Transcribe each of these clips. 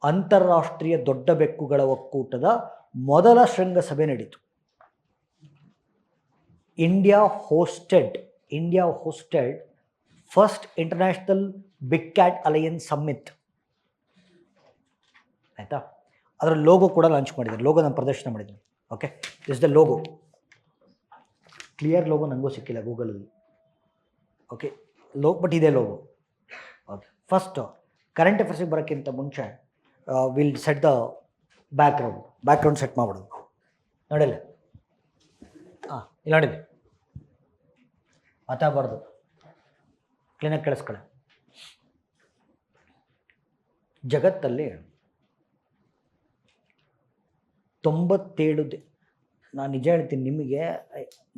ಅಂತಾರಾಷ್ಟ್ರೀಯ ದೊಡ್ಡ ಬೆಕ್ಕುಗಳ ಒಕ್ಕೂಟದ ಮೊದಲ ಶೃಂಗಸಭೆ ನಡೆಯಿತು. India hosted first international big cat alliance summit. ಆಯಿತಾ, ಅದರ ಲೋಗೋ ಕೂಡ ಲಾಂಚ್ ಮಾಡಿದ್ದಾರೆ. ಲೋಗೋ ನಾನು ಪ್ರದರ್ಶನ ಮಾಡಿದ್ದೀನಿ. Okay, this the logo. Clear logo ನನಗೂ ಸಿಕ್ಕಿಲ್ಲ ಗೂಗಲಲ್ಲಿ. ಓಕೆ, ಬಟ್ ಇದೆ ಲೋಗೋ. ಓಕೆ, ಫಸ್ಟ್ ಕರೆಂಟ್ ಅಫೇರ್ಸಿಗೆ ಬರೋಕ್ಕಿಂತ ಮುಂಚೆ will set the background set ಮಾಡ್ಬಿಡೋದು. ನೋಡಿಲ್ಲ, ಇಲ್ಲಿ ನೋಡಿಲ್ಲ, ಮಾತಾಡಬಾರ್ದು, ಕ್ಲೀನಾಗಿ ಕೇಳಿಸ್ಕೊಳ್ಳಿ. ಜಗತ್ತಲ್ಲಿ 97 ನಾನು ನಿಜ ಹೇಳ್ತೀನಿ ನಿಮಗೆ,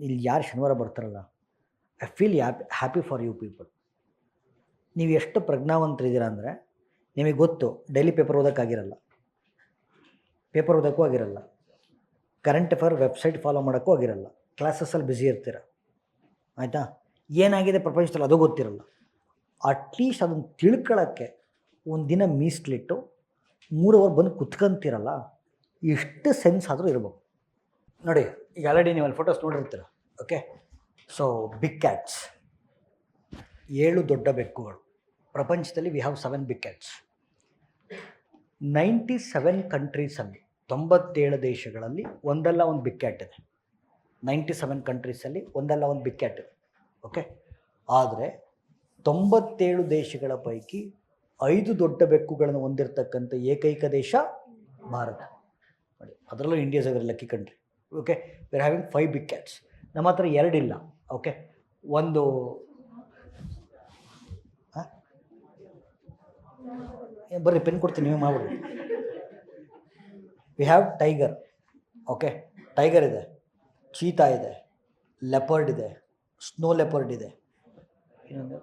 ಇಲ್ಲಿ ಯಾರು ಶನಿವಾರ ಬರ್ತಾರಲ್ಲ, I feel happy for you people. ನೀವು ಎಷ್ಟು ಪ್ರಜ್ಞಾವಂತರಿದ್ದೀರಾ ಅಂದರೆ, ನಿಮಗೆ ಗೊತ್ತು ಡೈಲಿ ಪೇಪರ್ ಓದೋಕ್ಕಾಗಿರಲ್ಲ, ಪೇಪರ್ ಓದೋಕ್ಕೂ ಆಗಿರಲ್ಲ, ಕರೆಂಟ್ ಅಫೇರ್ ವೆಬ್ಸೈಟ್ ಫಾಲೋ ಮಾಡೋಕ್ಕೂ ಆಗಿರಲ್ಲ, ಕ್ಲಾಸಸ್ಸಲ್ಲಿ ಬ್ಯುಸಿ ಇರ್ತೀರ. ಆಯಿತಾ, ಏನಾಗಿದೆ ಪ್ರಪಂಚದಲ್ಲಿ ಅದು ಗೊತ್ತಿರಲ್ಲ. ಅಟ್ಲೀಸ್ಟ್ ಅದನ್ನು ತಿಳ್ಕೊಳ್ಳೋಕ್ಕೆ ಒಂದು ದಿನ ಮೀಸಲಿಟ್ಟು 3 ಅವರ್ ಬಂದು ಕುತ್ಕೊಂತೀರಲ್ಲ, ಎಷ್ಟು ಸೆನ್ಸ್ ಆದರೂ ಇರ್ಬೇಕು. ನೋಡಿ, ಈಗ ಆಲ್ರೆಡಿ ನೀವು ಅಲ್ಲಿ ಫೋಟೋಸ್ ನೋಡಿರ್ತೀರ. ಓಕೆ, ಸೊ ಬಿಗ್ ಕ್ಯಾಟ್ಸ್, 7 ದೊಡ್ಡ ಬೆಕ್ಕುಗಳು ಪ್ರಪಂಚದಲ್ಲಿ. We have 7 big cats. 97 ಕಂಟ್ರೀಸಲ್ಲಿ, 97 ದೇಶಗಳಲ್ಲಿ ಒಂದಲ್ಲ ಒಂದು ಬಿಗ್ ಕ್ಯಾಟ್ ಇದೆ. 97 ಕಂಟ್ರೀಸಲ್ಲಿ ಒಂದಲ್ಲ ಒಂದು ಬಿಗ್ ಕ್ಯಾಟ್ ಇದೆ. ಓಕೆ, ಆದರೆ 97 ದೇಶಗಳ ಪೈಕಿ 5 ದೊಡ್ಡ ಬೆಕ್ಕುಗಳನ್ನು ಹೊಂದಿರತಕ್ಕಂಥ ಏಕೈಕ ದೇಶ ಭಾರತ. ನೋಡಿ, ಅದರಲ್ಲೂ India is a very lucky country. Okay, we are having 5 big cats. ನಮ್ಮ ಹತ್ರ 2 ಇಲ್ಲ. ಓಕೆ, ಒಂದು ಬರ್ರಿ ಪೆನ್ ಕೊಡ್ತೀನಿ, ನೀವು ಮಾಡ್ಬಿಡಿ. We have tiger. Okay, tiger ಇದೆ, ಚೀತಾ ಇದೆ, ಲೆಪರ್ಡ್ ಇದೆ, ಸ್ನೋ ಲೆಪರ್ಡ್ ಇದೆ, ಇನ್ನೊಂದು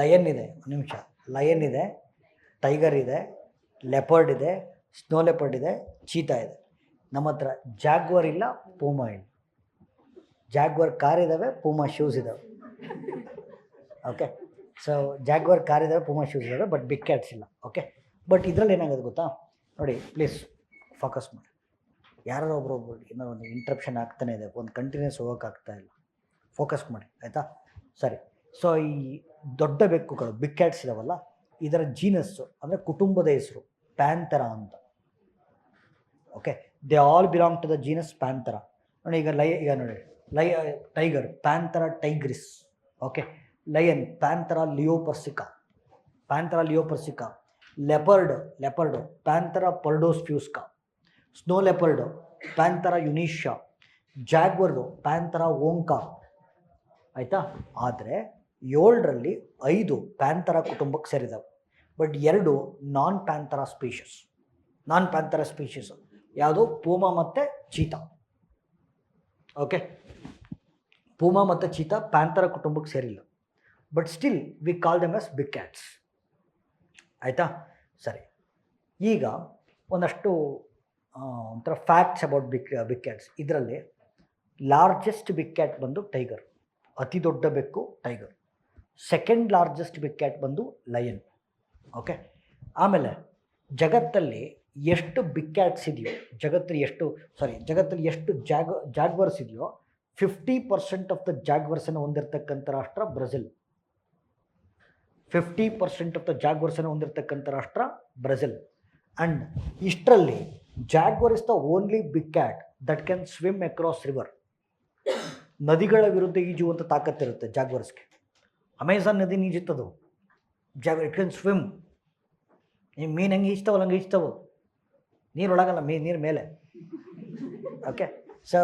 ಲಯನ್ ಇದೆ. ಒಂದು ನಿಮಿಷ, ಲಯನ್ ಇದೆ, ಟೈಗರ್ ಇದೆ, ಲೆಪರ್ಡ್ ಇದೆ, ಸ್ನೋ ಲೆಪರ್ಡ್ ಇದೆ, ಚೀತಾ ಇದೆ. ನಮ್ಮ ಹತ್ರ ಜಾಗ್ವರ್ ಇಲ್ಲ, ಪೂಮಾ ಇಲ್ಲ. ಜಾಗ್ವರ್ ಕಾರ್ ಇದ್ದಾವೆ, ಪೂಮಾ ಶೂಸ್ ಇದ್ದಾವೆ. ಓಕೆ, ಸೊ ಜಾಗ್ವರ್ ಕಾರ್ ಇದ್ದಾವೆ, ಪೂಮಾ ಶೂಸ್ ಇದ್ದಾವೆ, ಬಟ್ ಬಿಗ್ ಕ್ಯಾಟ್ಸ್ ಇಲ್ಲ. ಓಕೆ, ಬಟ್ ಇದರಲ್ಲಿ ಏನಾಗೋದು ಗೊತ್ತಾ? ನೋಡಿ ಪ್ಲೀಸ್ ಫೋಕಸ್ ಮಾಡಿ. ಯಾರೋ ಒಬ್ರು ಏನೋ ಒಂದು ಇಂಟ್ರಪ್ಷನ್ ಆಗ್ತಾನೆ ಇದೆ, ಒಂದು ಕಂಟಿನ್ಯೂಸ್ ಹೋಗೋಕ್ಕಾಗ್ತಾ ಇಲ್ಲ. ಫೋಕಸ್ ಮಾಡಿ, ಆಯಿತಾ? ಸರಿ. ಸೊ ಈ ದೊಡ್ಡ ಬೆಕ್ಕುಗಳು ಬಿಗ್ ಕ್ಯಾಟ್ಸ್ ಇದಾವಲ್ಲ, ಇದರ ಜೀನಸ್ಸು ಅಂದರೆ ಕುಟುಂಬದ ಹೆಸರು ಪ್ಯಾಂಥೆರಾ ಅಂತ. Okay, they all belong to the genus Panthera. ನೋಡಿ, ಈಗ ನೋಡಿ, tiger Panthera tigris. Okay, lion Panthera leo persica. Leopard Panthera pardus fusca. Snow leopard Panthera uncia. ಜಾಗ್ವರ್ದು ಪ್ಯಾಂಥೆರಾ ಓಂಕಾ. ಆಯಿತಾ? ಆದರೆ 7ರಲ್ಲಿ 5 ಪ್ಯಾಂಥೆರಾ ಕುಟುಂಬಕ್ಕೆ ಸೇರಿದಾವೆ, ಬಟ್ 2 ನಾನ್ ಪ್ಯಾಂಥೆರಾ ಸ್ಪೀಷೀಸ್. ಯಾವುದು? ಪೂಮಾ ಮತ್ತು ಚೀತಾ. ಓಕೆ, ಪೂಮಾ ಮತ್ತು ಚೀತಾ ಪ್ಯಾಂಥೆರಾ ಕುಟುಂಬಕ್ಕೆ ಸೇರಿಲ್ಲ, but still we call them as big cats. ಆಯಿತಾ? ಸರಿ. ಈಗ ಒಂದಷ್ಟು ಒಂಥರ ಫ್ಯಾಕ್ಟ್ಸ್ ಅಬೌಟ್ ಬಿಗ್ ಕ್ಯಾಟ್ಸ್. ಇದರಲ್ಲಿ ಲಾರ್ಜೆಸ್ಟ್ ಬಿಗ್ ಕ್ಯಾಟ್ ಬಂದು ಟೈಗರ್, ಅತಿ ದೊಡ್ಡ ಬೆಕ್ಕು tiger. Second largest big cat ಬಂದು ಲಯನ್. ಓಕೆ, ಆಮೇಲೆ ಜಗತ್ತಲ್ಲಿ ಎಷ್ಟು ಬಿಗ್ ಕ್ಯಾಟ್ಸ್ ಇದೆಯೋ, ಜಗತ್ತಲ್ಲಿ ಎಷ್ಟು ಜಾಗ್ವರ್ಸ್ ಇದೆಯೋ 50% ಆಫ್ ದ ಜಾಗ್ವರ್ಸನ್ನು ಹೊಂದಿರತಕ್ಕಂಥ ರಾಷ್ಟ್ರ ಬ್ರೆಜಿಲ್. 50% ಆಫ್ ದ ಜಾಗ್ವರ್ಸನ್ನು ಹೊಂದಿರತಕ್ಕಂಥ ರಾಷ್ಟ್ರ ಬ್ರೆಜಿಲ್. ಆ್ಯಂಡ್ ಇಷ್ಟರಲ್ಲಿ jaguar is the only big cat that can swim across river. ನದಿಗಳ ವಿರುದ್ಧ ಈಜುವಂಥ ತಾಕತ್ತಿರುತ್ತೆ ಜಾಗ್ವರ್ಸ್ಗೆ. ಅಮೆಝಾನ್ ನದಿ ಈಜುತ್ತದು, ಇಟ್ ಕ್ಯಾನ್ ಸ್ವಿಮ್. ನೀವು ಮೀನು ಹೆಂಗೆ ಈಜ್ತಾವಲ್ಲ ಹಂಗೆ ಈಜ್ತಾವೆ, ನೀರೊಳಗಲ್ಲ, ನೀರು ಮೇಲೆ. Okay, so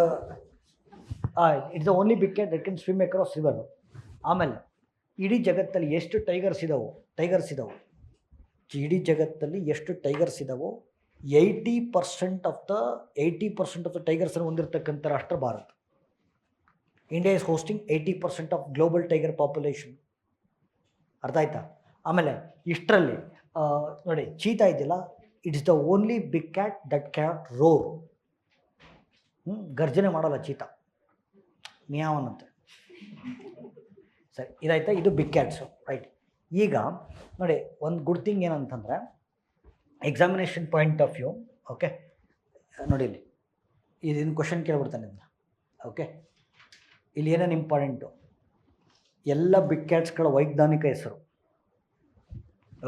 it's the only big cat that can swim across river. ಆಮೇಲೆ ಇಡೀ ಜಗತ್ತಲ್ಲಿ ಎಷ್ಟು ಟೈಗರ್ಸ್ ಇದಾವೋ, ಇಡೀ ಜಗತ್ತಲ್ಲಿ ಎಷ್ಟು ಟೈಗರ್ಸ್ ಇದಾವೋ 80% ಆಫ್ ದ ಟೈಗರ್ಸನ್ನು ಹೊಂದಿರತಕ್ಕಂಥ ರಾಷ್ಟ್ರ ಭಾರತ. India is hosting 80% of global tiger population. ಅರ್ಥ ಆಯ್ತಾ? ಆಮೇಲೆ ಇಷ್ಟರಲ್ಲಿ ನೋಡಿ, ಚೀತಾ ಇದೆಯಲ್ಲ, it's the only big cat that can roar. ಗರ್ಜನೆ ಮಾಡೋಲ್ಲ ಚೀತಾ, ಮಿಯಾವನಂತೆ. ಸರಿ, ಇದಾಯ್ತಾ? ಇದು ಬಿಗ್ ಕ್ಯಾಟ್ಸು, ರೈಟ್. ಈಗ ನೋಡಿ, ಒಂದು ಗುಡ್ ಥಿಂಗ್ ಏನಂತಂದರೆ, examination point of view. Okay, ನೋಡಿ ಇಲ್ಲಿ ಇದನ್ನು ಕ್ವಶನ್ ಕೇಳ್ಬಿಡ್ತಾನೆ ಇದನ್ನ. ಓಕೆ, ಇಲ್ಲಿ ಏನೇನು ಇಂಪಾರ್ಟೆಂಟು, ಎಲ್ಲ ಬಿಗ್ ಕ್ಯಾಟ್ಸ್ಗಳ ವೈಜ್ಞಾನಿಕ ಹೆಸರು.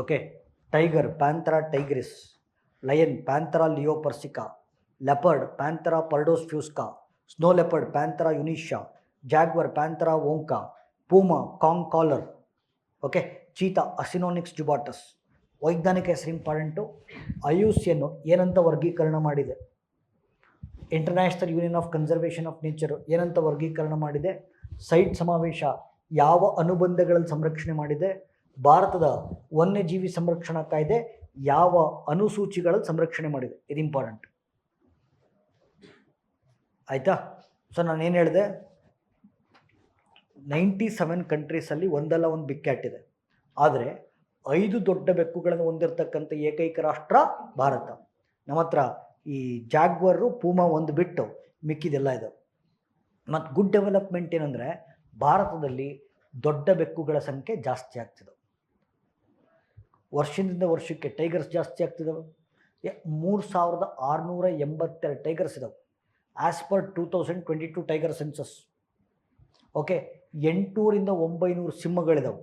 Okay, tiger Panthera tigris, lion Panthera leo persica, leopard Panthera pardus fusca, snow leopard Panthera uncia, jaguar Panthera onca, puma concolor. Okay, cheetah Acinonyx jubatus. ವೈಜ್ಞಾನಿಕ ಹೆಸರು ಇಂಪಾರ್ಟೆಂಟು. IUCN ಏನಂತ ವರ್ಗೀಕರಣ ಮಾಡಿದೆ, international union of conservation of nature ಏನಂತ ವರ್ಗೀಕರಣ ಮಾಡಿದೆ, site ಸಮಾವೇಶ ಯಾವ ಅನುಬಂಧಗಳಲ್ಲಿ ಸಂರಕ್ಷಣೆ ಮಾಡಿದೆ, ಭಾರತದ ವನ್ಯಜೀವಿ ಸಂರಕ್ಷಣಾ ಕಾಯ್ದೆ ಯಾವ ಅನುಸೂಚಿಗಳಲ್ಲಿ ಸಂರಕ್ಷಣೆ ಮಾಡಿದೆ. ಇದು ಇಂಪಾರ್ಟೆಂಟ್ ಆಯಿತಾ. ಸೊ ನಾನೇನು ಹೇಳಿದೆ, 97 ಕಂಟ್ರೀಸಲ್ಲಿ ಒಂದಲ್ಲ ಒಂದು ಬಿಗ್ ಕ್ಯಾಟ್ ಇದೆ, ಆದರೆ 5 ದೊಡ್ಡ ಬೆಕ್ಕುಗಳನ್ನು ಹೊಂದಿರತಕ್ಕಂಥ ಏಕೈಕ ರಾಷ್ಟ್ರ ಭಾರತ. ನಮ್ಮ ಹತ್ರ ಈ ಜಾಗ್ವರು ಪೂಮಾ ಒಂದು ಬಿಟ್ಟು ಮಿಕ್ಕಿದೆಲ್ಲ ಇದೆ. ಮತ್ತು ಗುಡ್ ಡೆವಲಪ್ಮೆಂಟ್ ಏನಂದರೆ ಭಾರತದಲ್ಲಿ ದೊಡ್ಡ ಬೆಕ್ಕುಗಳ ಸಂಖ್ಯೆ ಜಾಸ್ತಿ ಆಗ್ತಿದೆ. ವರ್ಷದಿಂದ ವರ್ಷಕ್ಕೆ ಟೈಗರ್ಸ್ ಜಾಸ್ತಿ ಆಗ್ತಿದ್ದಾವೆ. 3682 ಟೈಗರ್ಸ್ ಇದಾವೆ as per 2022 tiger census. Okay, 800ರಿಂದ 900 ಸಿಂಹಗಳಿದಾವೆ,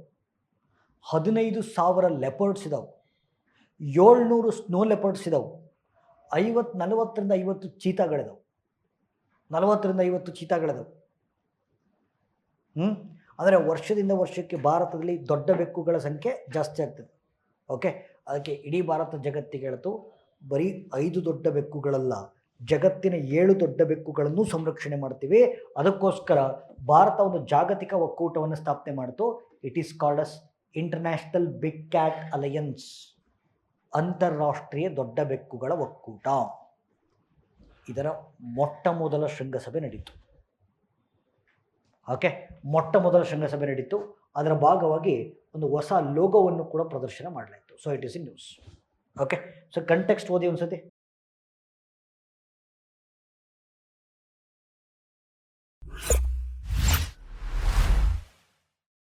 15,000 ಲೆಪರ್ಡ್ಸ್ ಇದಾವೆ, 700 ಸ್ನೋ ಲೆಪರ್ಡ್ಸ್ ಇದಾವೆ, 40ರಿಂದ 50 ಚೀತಾಗಳಿದಾವೆ, 40ರಿಂದ 50 ಚೀತಾಗಳಿದಾವೆ. ಅಂದರೆ ವರ್ಷದಿಂದ ವರ್ಷಕ್ಕೆ ಭಾರತದಲ್ಲಿ ದೊಡ್ಡ ಬೆಕ್ಕುಗಳ ಸಂಖ್ಯೆ ಜಾಸ್ತಿ ಆಗ್ತದೆ. ಓಕೆ, ಅದಕ್ಕೆ ಇಡೀ ಭಾರತ ಜಗತ್ತಿಗೆ ಹೇಳ್ತು, ಬರೀ 5 ದೊಡ್ಡ ಬೆಕ್ಕುಗಳಲ್ಲ, ಜಗತ್ತಿನ 7 ದೊಡ್ಡ ಬೆಕ್ಕುಗಳನ್ನು ಸಂರಕ್ಷಣೆ ಮಾಡ್ತೀವಿ. ಅದಕ್ಕೋಸ್ಕರ ಭಾರತ ಒಂದು ಜಾಗತಿಕ ಒಕ್ಕೂಟವನ್ನು ಸ್ಥಾಪನೆ ಮಾಡ್ತು. It is called as international big cat alliance, ಅಂತಾರಾಷ್ಟ್ರೀಯ ದೊಡ್ಡ ಬೆಕ್ಕುಗಳ ಒಕ್ಕೂಟ. ಇದರ ಮೊಟ್ಟ ಮೊದಲ ಶೃಂಗಸಭೆ ನಡೀತು. ಓಕೆ, ಮೊಟ್ಟ ಮೊದಲ ಶೃಂಗಸಭೆ ನಡೀತು. ಅದರ ಭಾಗವಾಗಿ ಒಂದು ಹೊಸ ಲೋಗೋವನ್ನು ಕೂಡ ಪ್ರದರ್ಶನ ಮಾಡಲಾಯಿತು. So it is in news. Okay, so context ಓದಿ ಒಂದ್ಸತಿ.